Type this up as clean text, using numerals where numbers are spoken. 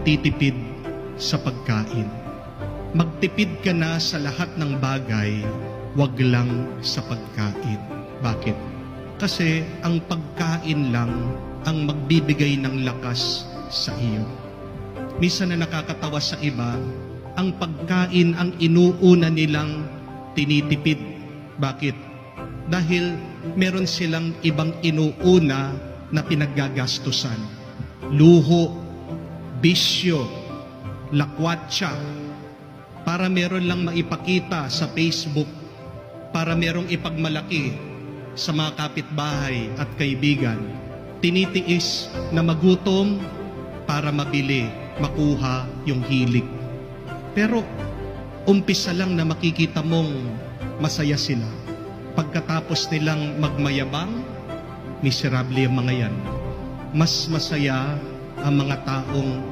Magtitipid sa pagkain. Magtipid ka na sa lahat ng bagay, wag lang sa pagkain. Bakit? Kasi ang pagkain lang ang magbibigay ng lakas sa iyo. Minsan na nakakatawa sa iba, ang pagkain ang inuuna nilang tinitipid. Bakit? Dahil meron silang ibang inuuna na pinaggagastusan. Luho, bisyo, lakwatsa, para meron lang maipakita sa Facebook, para merong ipagmalaki sa mga kapitbahay at kaibigan. Tinitiis na magutom para mabili, makuha yung hilig. Pero umpisa lang na makikita mong masaya sila. Pagkatapos nilang magmayabang, miserable ang mga yan. Mas masaya ang mga taong